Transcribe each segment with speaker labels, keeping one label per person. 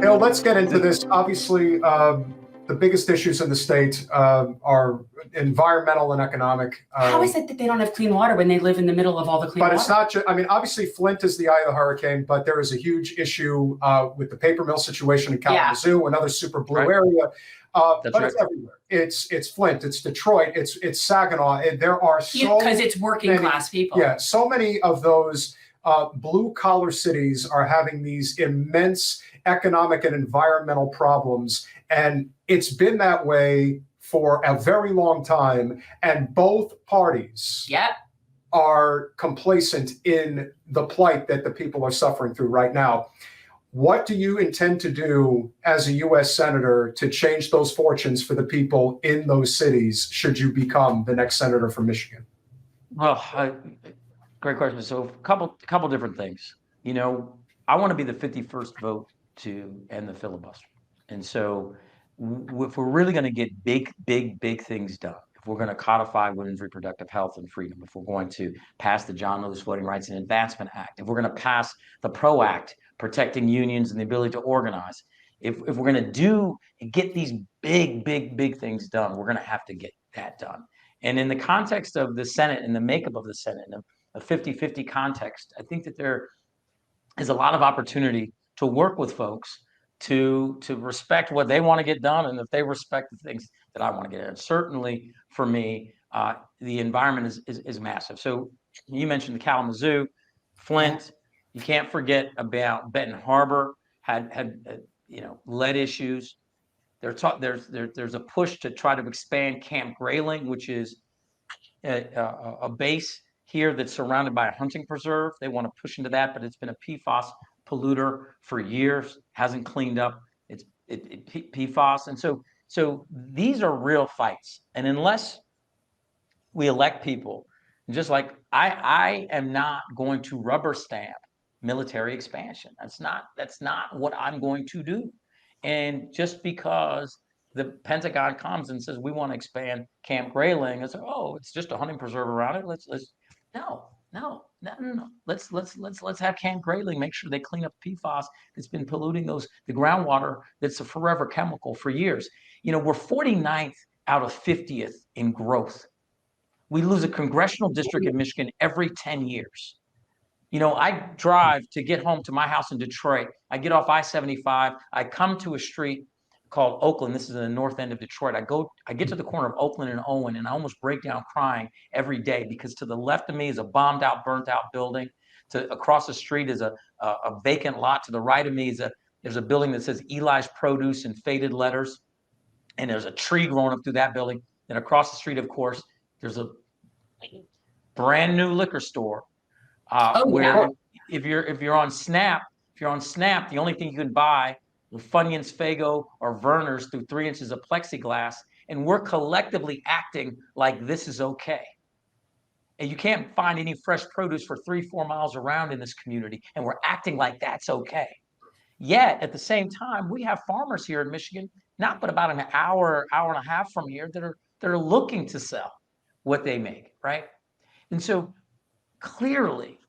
Speaker 1: Hill, let's get into this. Obviously, the biggest issues in the state are environmental and economic.
Speaker 2: How is it that they don't have clean water when they live in the middle of all the clean water?
Speaker 1: But it's not just, I mean, obviously Flint is the eye of the hurricane, but there is a huge issue with the paper mill situation in Kalamazoo, another super blue area. But it's everywhere. It's Flint, it's Detroit, it's Saginaw. There are so
Speaker 2: because it's working class people.
Speaker 1: Yeah, so many of those blue collar cities are having these immense economic and environmental problems, and it's been that way for a very long time. And both parties are complacent in the plight that the people are suffering through right now. What do you intend to do as a U.S. Senator to change those fortunes for the people in those cities should you become the next senator from Michigan?
Speaker 3: Well, great question. So a couple different things. You know, I want to be the 51st vote to end the filibuster. And so if we're really going to get big things done, if we're going to codify women's reproductive health and freedom, if we're going to pass the John Lewis Voting Rights and Advancement Act, if we're going to pass the PRO Act, protecting unions and the ability to organize, if we're going to get these big things done, we're going to have to get that done. And in the context of the Senate and the makeup of the Senate, in a 50-50 context, I think that there is a lot of opportunity to work with folks to respect what they want to get done, and if they respect the things that I want to get done. Certainly, for me, the environment is massive. So you mentioned the Kalamazoo, Flint. You can't forget about Benton Harbor had lead issues. There's a push to try to expand Camp Grayling, which is a base here that's surrounded by a hunting preserve. They want to push into that, but it's been a PFAS polluter for years, hasn't cleaned up its PFAS. And so these are real fights. And unless we elect people, just like I am not going to rubber stamp military expansion. That's not what I'm going to do. And just because the Pentagon comes and says we want to expand Camp Grayling, it's it's just a hunting preserve around it. No. Let's have Camp Grayling make sure they clean up PFAS that's been polluting the groundwater. That's a forever chemical for years. You know, we're 49th out of 50th in growth. We lose a congressional district in Michigan every 10 years. You know, I drive to get home to my house in Detroit. I get off I-75. I come to a street called Oakland. This is in the north end of Detroit. I get to the corner of Oakland and Owen, and I almost break down crying every day because to the left of me is a bombed out, burnt out building. Across the street is a vacant lot. To the right of me there's a building that says Eli's Produce in faded letters. And there's a tree growing up through that building. Then across the street, of course, there's a brand new liquor store. If you're on Snap, the only thing you can buy are Funyuns, Faygo, or Verner's through 3 inches of plexiglass, and we're collectively acting like this is okay. And you can't find any fresh produce for 3-4 miles around in this community, and we're acting like that's okay. Yet at the same time, we have farmers here in Michigan, not but about an hour and a half from here, that are looking to sell what they make, right? And so clearly,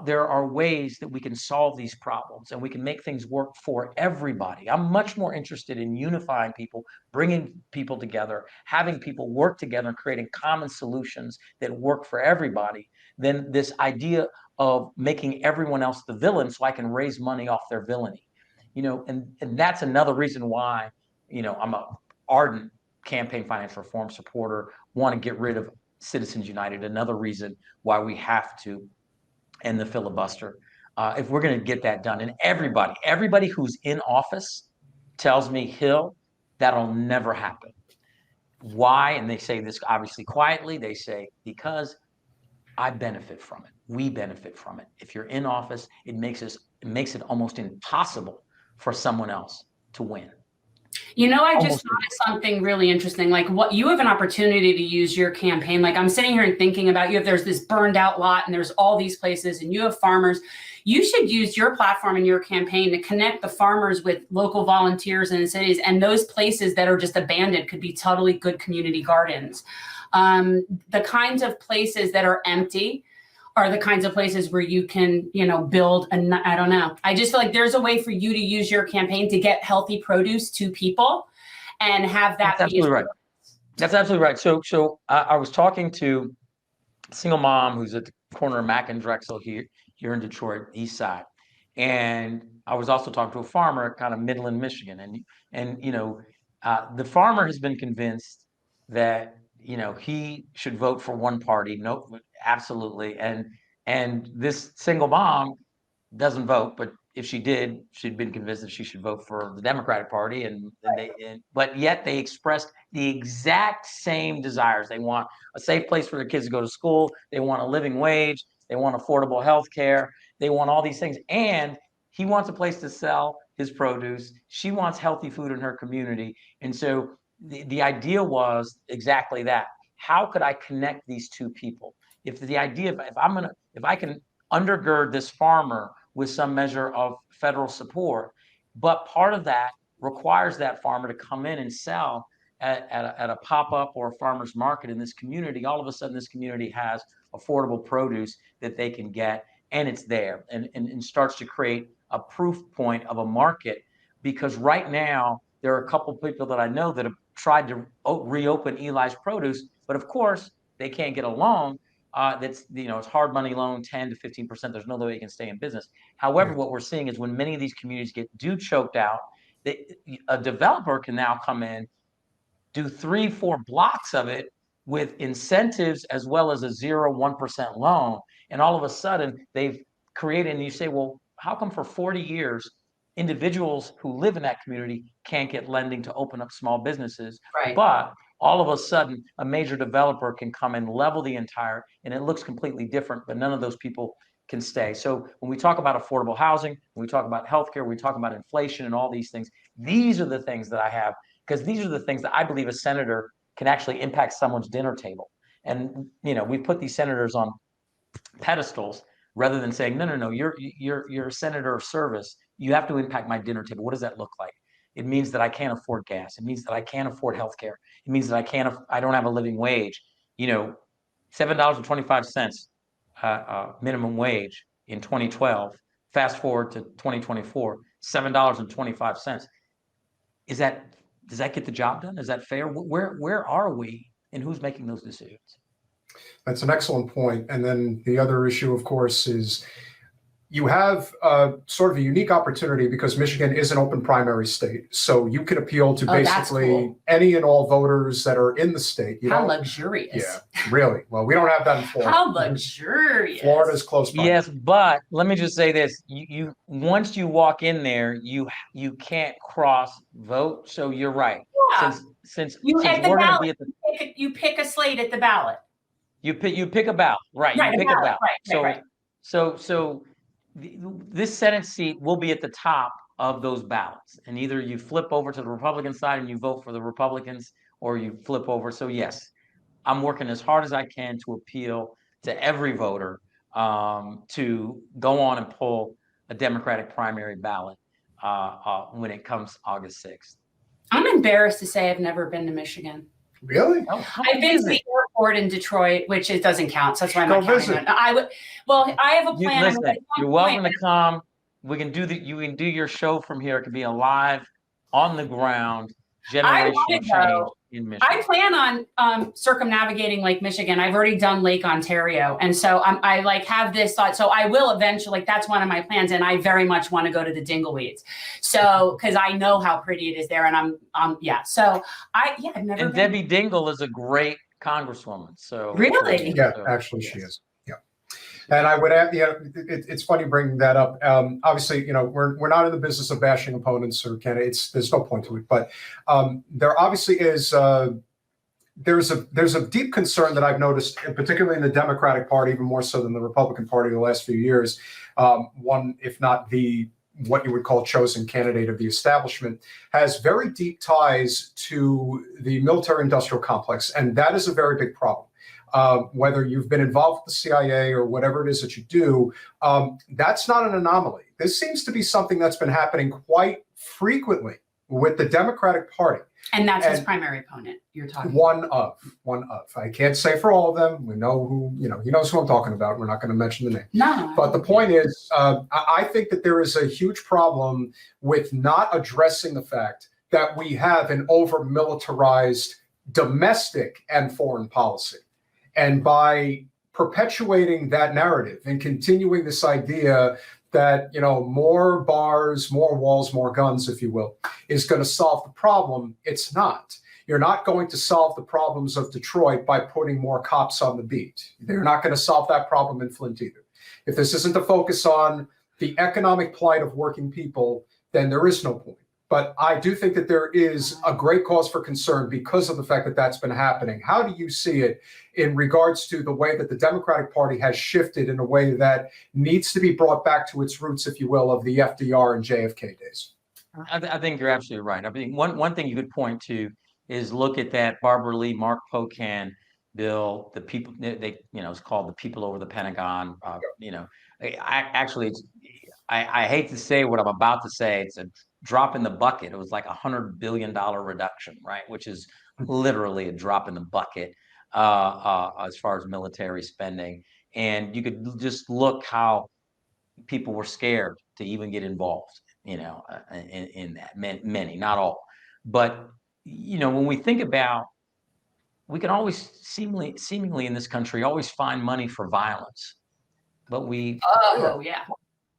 Speaker 3: there are ways that we can solve these problems and we can make things work for everybody. I'm much more interested in unifying people, bringing people together, having people work together and creating common solutions that work for everybody than this idea of making everyone else the villain so I can raise money off their villainy. You know, and that's another reason why, you know, I'm an ardent campaign finance reform supporter, want to get rid of Citizens United, another reason why we have to end the filibuster. If we're going to get that done, and everybody who's in office tells me, Hill, that'll never happen. Why? And they say this obviously quietly. They say, because I benefit from it. We benefit from it. If you're in office, it makes it almost impossible for someone else to win.
Speaker 2: You know, I just thought of something really interesting. Like, what you have an opportunity to use your campaign. Like, I'm sitting here and thinking about there's this burned out lot and there's all these places and you have farmers. You should use your platform and your campaign to connect the farmers with local volunteers in the cities, and those places that are just abandoned could be totally good community gardens. The kinds of places that are empty are the kinds of places where you can, build I don't know. I just feel like there's a way for you to use your campaign to get healthy produce to people and have that
Speaker 3: That's absolutely right. That's absolutely right. So I was talking to a single mom who's at the corner of Mack and Drexel here in Detroit, East Side. And I was also talking to a farmer kind of Midland, Michigan. And the farmer has been convinced that, he should vote for one party. No, absolutely. And this single mom doesn't vote, but if she did, she'd been convinced that she should vote for the Democratic Party, but yet they expressed the exact same desires. They want a safe place for their kids to go to school. They want a living wage. They want affordable health care. They want all these things. And he wants a place to sell his produce. She wants healthy food in her community. And so the idea was exactly that. How could I connect these two people? If I can undergird this farmer with some measure of federal support, but part of that requires that farmer to come in and sell at a pop-up or a farmer's market in this community. All of a sudden, this community has affordable produce that they can get, and it's there, and starts to create a proof point of a market. Because right now, there are a couple of people that I know that have tried to reopen Eli's Produce, but of course, they can't get a loan. That's it's hard money loan, 10 to 15%. There's no way you can stay in business. However, what we're seeing is when many of these communities get choked out, a developer can now come in, do 3-4 blocks of it with incentives as well as a 0-1% loan, and all of a sudden they've created. And you say, well, how come for 40 years individuals who live in that community can't get lending to open up small businesses,
Speaker 2: Right.
Speaker 3: but all of a sudden a major developer can come and level the entire, and it looks completely different, but none of those people can stay. So when we talk about affordable housing, when we talk about healthcare, we talk about inflation and all these things, these are the things that I have, because these are the things that I believe a senator can actually impact someone's dinner table. And we put these senators on pedestals rather than saying, no, you're a senator of service. You have to impact my dinner table. What does that look like? It means that I can't afford gas. It means that I can't afford healthcare. It means that I don't have a living wage. $7.25 minimum wage in 2012. Fast forward to 2024, $7.25. Does that get the job done? Is that fair? Where are we, and who's making those decisions?
Speaker 1: That's an excellent point. And then the other issue, of course, is you have sort of a unique opportunity because Michigan is an open primary state. So you can appeal to basically any and all voters that are in the state.
Speaker 2: How luxurious.
Speaker 1: Yeah, really. Well, we don't have that in Florida.
Speaker 2: How luxurious.
Speaker 1: Florida's close by.
Speaker 3: Yes, but let me just say this. You once you walk in there, you can't cross vote. So you're right.
Speaker 2: Yeah.
Speaker 3: Since
Speaker 2: we're going to
Speaker 3: be at the,
Speaker 2: you pick a slate at the ballot.
Speaker 3: You pick a ballot, right?
Speaker 2: Right,
Speaker 3: you pick a ballot.
Speaker 2: Right.
Speaker 3: So this Senate seat will be at the top of those ballots, and either you flip over to the Republican side and you vote for the Republicans, or you flip over. So yes, I'm working as hard as I can to appeal to every voter to go on and pull a Democratic primary ballot when it comes August 6th.
Speaker 2: I'm embarrassed to say I've never been to Michigan.
Speaker 1: Really?
Speaker 2: I've been to the airport in Detroit, which it doesn't count. So that's why I'm not counting it. I have a plan.
Speaker 3: Listen, you're welcome to come. We can do you can do your show from here. It could be a live, on the ground, generational change in Michigan.
Speaker 2: I plan on circumnavigating Lake Michigan. I've already done Lake Ontario, and so I have this thought. So I will eventually. That's one of my plans, and I very much want to go to the Dingleweeds. So because I know how pretty it is there, and So I've never.
Speaker 3: And Debbie Dingell is a great congresswoman. So
Speaker 2: really,
Speaker 1: actually, she is. And I would add, it's funny bringing that up. Obviously, we're not in the business of bashing opponents or candidates. There's no point to it. But there obviously is. There's a deep concern that I've noticed, particularly in the Democratic Party, even more so than the Republican Party, the last few years. One, if not what you would call chosen candidate of the establishment, has very deep ties to the military-industrial complex, and that is a very big problem. Whether you've been involved with the CIA or whatever it is that you do, that's not an anomaly. This seems to be something that's been happening quite frequently with the Democratic Party.
Speaker 2: And that's his primary opponent you're talking
Speaker 1: One of. I can't say for all of them. We know who, he knows who I'm talking about. We're not going to mention the name.
Speaker 2: No.
Speaker 1: But the point is, I think that there is a huge problem with not addressing the fact that we have an over-militarized domestic and foreign policy. And by perpetuating that narrative and continuing this idea that, more bars, more walls, more guns, if you will, is going to solve the problem, it's not. You're not going to solve the problems of Detroit by putting more cops on the beat. They're not going to solve that problem in Flint either. If this isn't to focus on the economic plight of working people, then there is no point. But I do think that there is a great cause for concern because of the fact that that's been happening. How do you see it in regards to the way that the Democratic Party has shifted in a way that needs to be brought back to its roots, if you will, of the FDR and JFK days?
Speaker 3: I think you're absolutely right. I think one thing you could point to is look at that Barbara Lee, Mark Pocan bill. The people, it's called the People Over the Pentagon. I hate to say what I'm about to say. It's a drop in the bucket. It was like $100 billion reduction, right? Which is literally a drop in the bucket as far as military spending. And you could just look how people were scared to even get involved, in that. Many, not all. But, when we think about, we can always seemingly in this country always find money for violence, but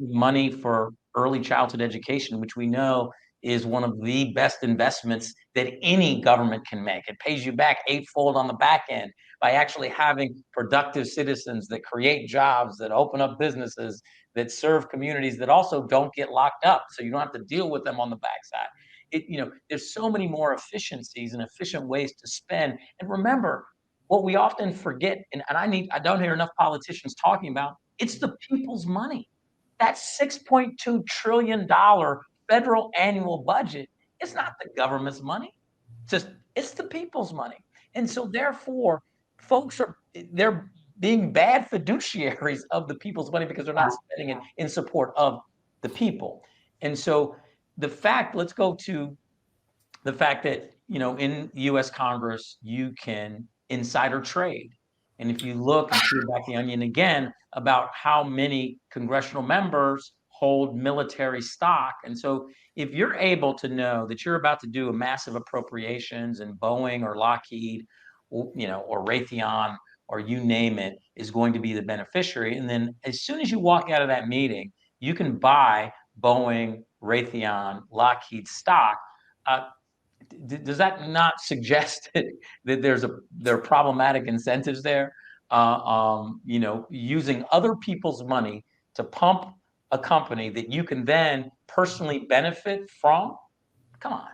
Speaker 3: money for early childhood education, which we know is one of the best investments that any government can make. It pays you back eightfold on the back end by actually having productive citizens that create jobs, that open up businesses, that serve communities, that also don't get locked up, so you don't have to deal with them on the backside. There's so many more efficiencies and efficient ways to spend. And remember, what we often forget, and I don't hear enough politicians talking about, it's the people's money. That $6.2 trillion federal annual budget is not the government's money. It's the people's money. And so therefore, they're being bad fiduciaries of the people's money because they're not spending it in support of the people. And so let's go to the fact that, in U.S. Congress, you can insider trade. And if you look and peel back the onion again about how many congressional members hold military stock. And so if you're able to know that you're about to do a massive appropriations and Boeing or Lockheed, or Raytheon, or you name it, is going to be the beneficiary. And then as soon as you walk out of that meeting, you can buy Boeing, Raytheon, Lockheed stock. Does that not suggest that there are problematic incentives there? Using other people's money to pump a company that you can then personally benefit from? Come on.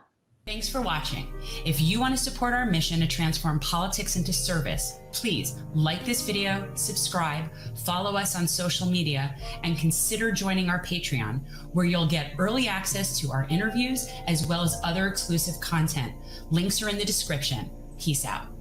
Speaker 2: Thanks for watching. If you want to support our mission to transform politics into service, please like this video, subscribe, follow us on social media, and consider joining our Patreon, where you'll get early access to our interviews as well as other exclusive content. Links are in the description. Peace out.